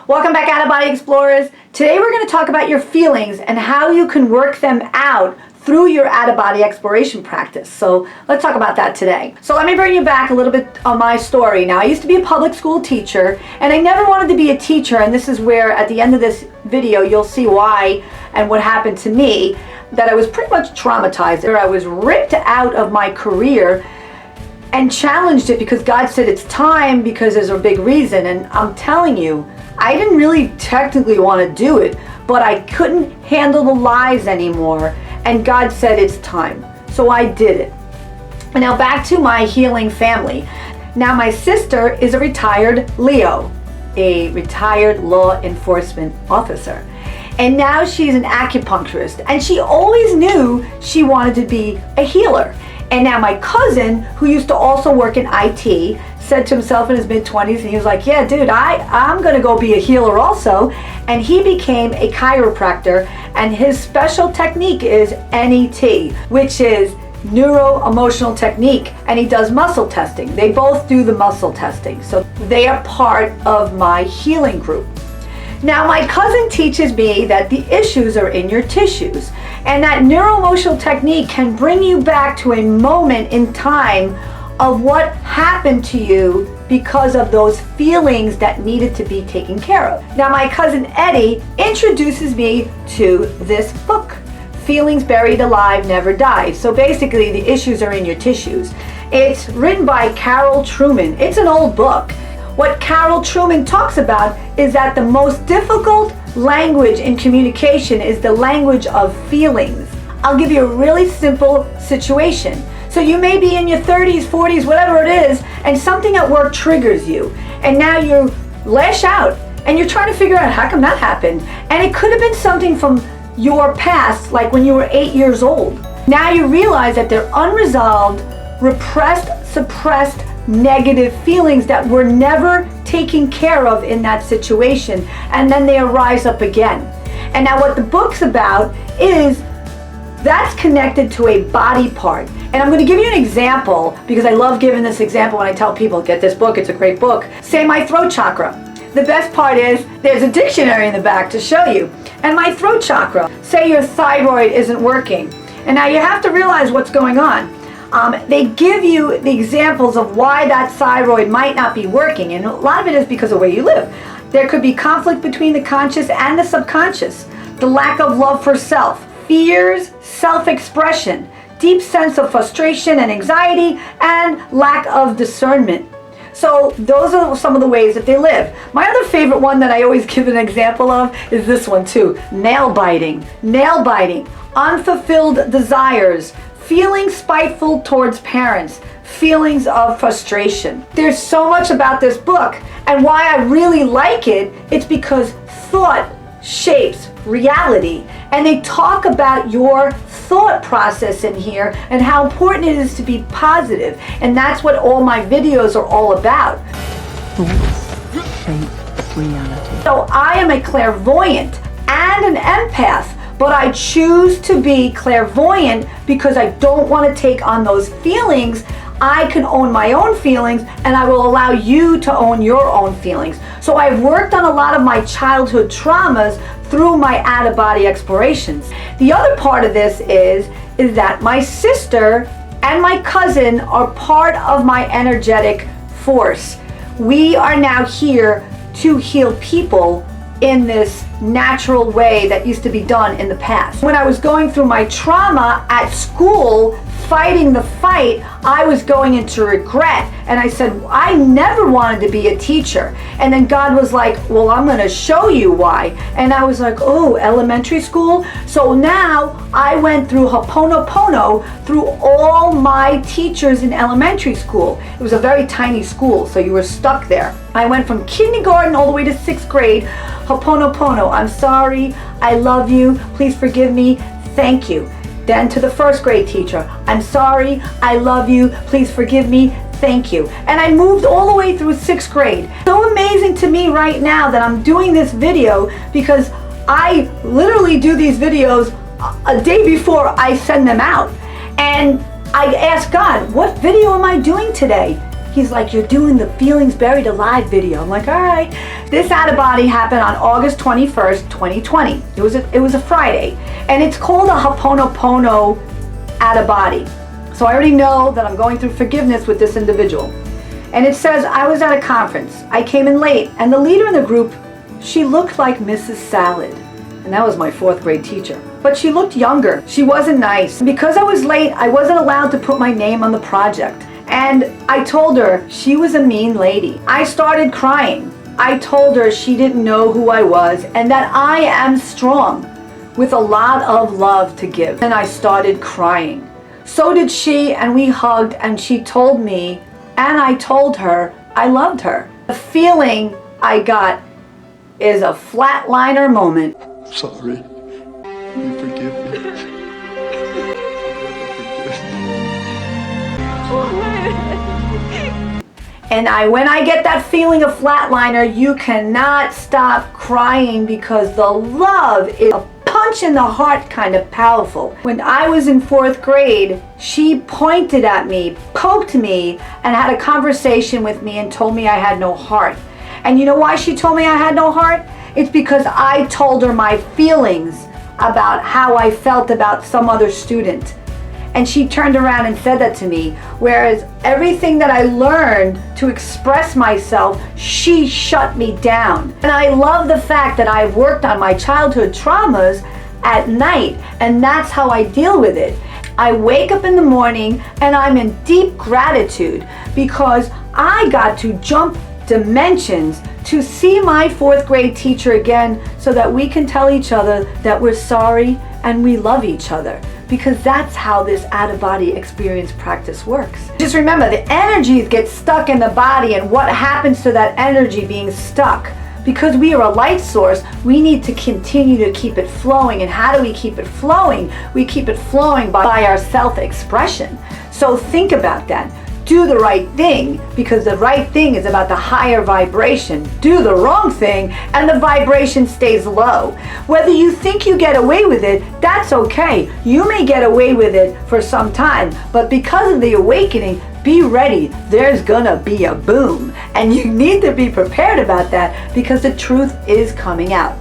Welcome back, Out-of-Body Explorers. Today we're going to talk about your feelings and how you can work them out through your out-of-body exploration practice. So let's talk about that today. So let me bring you back a little bit on my story. Now, I used to be a public school teacher, and I never wanted to be a teacher, and this is where at the end of this video you'll see why and what happened to me, that I was pretty much traumatized. I was ripped out of my career and challenged it because God said it's time, because there's a big reason. And I'm telling you, I didn't really technically want to do it, but I couldn't handle the lies anymore, and God said it's time. So I did it. And now back to my healing family. Now my sister is a retired Leo, a retired law enforcement officer. And now she's an acupuncturist, and she always knew she wanted to be a healer. And now my cousin, who used to also work in IT, said to himself in his mid-20s, and he was like, yeah, dude, I'm gonna go be a healer also. And he became a chiropractor, and his special technique is NET, which is Neuroemotional technique, and he does muscle testing. They both do the muscle testing. So they are part of my healing group. Now, my cousin teaches me that the issues are in your tissues, and that neuroemotional technique can bring you back to a moment in time of what happened to you because of those feelings that needed to be taken care of. Now, my cousin Eddie introduces me to this book, Feelings Buried Alive Never Die. So basically, the issues are in your tissues. It's written by Carol Trueman. It's an old book. What Carol Trueman talks about is that the most difficult language in communication is the language of feelings. I'll give you a really simple situation. So you may be in your 30s, 40s, whatever it is, and something at work triggers you. And now you lash out, and you're trying to figure out how come that happened. And it could have been something from your past, like when you were 8 years old. Now you realize that they're unresolved, repressed, suppressed, negative feelings that were never taken care of in that situation, and then they arise up again. And now what the book's about is that's connected to a body part. And I'm going to give you an example, because I love giving this example when I tell people, get this book, it's a great book. Say my throat chakra. The best part is there's a dictionary in the back to show you. And my throat chakra, say your thyroid isn't working. And now you have to realize what's going on. They give you the examples of why that thyroid might not be working, and a lot of it is because of where you live. There could be conflict between the conscious and the subconscious, the lack of love for self, fears, self-expression, deep sense of frustration and anxiety, and lack of discernment. So those are some of the ways that they live. My other favorite one that I always give an example of is this one too, nail biting, unfulfilled desires, feeling spiteful towards parents, feelings of frustration. There's so much about this book, and why I really like it, it's because thought shapes reality. And they talk about your thought process in here and how important it is to be positive. And that's what all my videos are all about. Thoughts shape reality. So I am a clairvoyant and an empath, but I choose to be clairvoyant because I don't want to take on those feelings. I can own my own feelings, and I will allow you to own your own feelings. So I've worked on a lot of my childhood traumas through my out-of-body explorations. The other part of this is that my sister and my cousin are part of my energetic force. We are now here to heal people in this natural way that used to be done in the past. When I was going through my trauma at school, fighting the fight, I was going into regret. And I said, I never wanted to be a teacher. And then God was like, well, I'm going to show you why. And I was like, oh, elementary school? So now I went through Ho'oponopono through all my teachers in elementary school. It was a very tiny school, so you were stuck there. I went from kindergarten all the way to 6th grade. Ho'oponopono, I'm sorry, I love you, please forgive me, thank you. Then to the 1st grade teacher, I'm sorry, I love you, please forgive me, thank you. And I moved all the way through 6th grade. So amazing to me right now that I'm doing this video, because I literally do these videos a day before I send them out. And I ask God, what video am I doing today? He's like, you're doing the Feelings Buried Alive video. I'm like, all right. This out of body happened on August 21st, 2020. It was a Friday. And it's called a Ho'oponopono out of body. So I already know that I'm going through forgiveness with this individual. And it says, I was at a conference. I came in late, and the leader in the group, she looked like Mrs. Salad. And that was my 4th grade teacher. But she looked younger. She wasn't nice. Because I was late, I wasn't allowed to put my name on the project. And I told her she was a mean lady. I started crying. I told her she didn't know who I was and that I am strong with a lot of love to give. And I started crying. So did she, and we hugged, and she told me, and I told her I loved her. The feeling I got is a flatliner moment. Sorry. You forgive me. And when I get that feeling of flatliner, you cannot stop crying because the love is a punch in the heart kind of powerful. When I was in 4th grade, she pointed at me, poked me, and had a conversation with me and told me I had no heart. And you know why she told me I had no heart? It's because I told her my feelings about how I felt about some other student. And she turned around and said that to me, whereas everything that I learned to express myself, she shut me down. And I love the fact that I've worked on my childhood traumas at night, and that's how I deal with it. I wake up in the morning and I'm in deep gratitude because I got to jump dimensions to see my 4th grade teacher again so that we can tell each other that we're sorry and we love each other. Because that's how this out-of-body experience practice works. Just remember, the energies get stuck in the body, and what happens to that energy being stuck? Because we are a light source, we need to continue to keep it flowing. And how do we keep it flowing? We keep it flowing by our self-expression. So think about that. Do the right thing, because the right thing is about the higher vibration. Do the wrong thing and the vibration stays low. Whether you think you get away with it, that's okay. You may get away with it for some time, but because of the awakening, be ready. There's gonna be a boom, and you need to be prepared about that because the truth is coming out.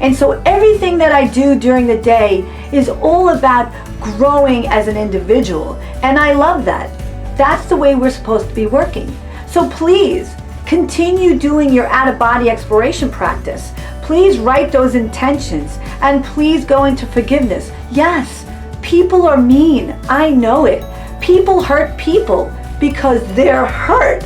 And so everything that I do during the day is all about growing as an individual, and I love that. That's the way we're supposed to be working. So please continue doing your out-of-body exploration practice. Please write those intentions and please go into forgiveness. Yes, people are mean. I know it. People hurt people because they're hurt.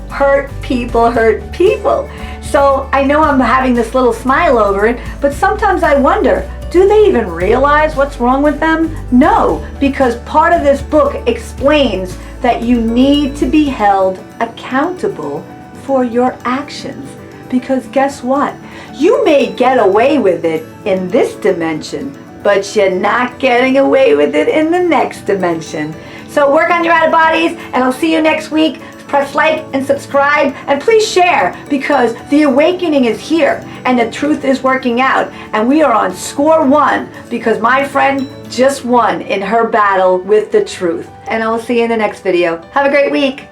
Hurt people hurt people. So I know I'm having this little smile over it, but sometimes I wonder, do they even realize what's wrong with them? No, because part of this book explains that you need to be held accountable for your actions. Because guess what? You may get away with it in this dimension, but you're not getting away with it in the next dimension. So work on your out of bodies, and I'll see you next week. Press like and subscribe, and please share, because the awakening is here and the truth is working out, and we are on score 1 because my friend just won in her battle with the truth. And I will see you in the next video. Have a great week.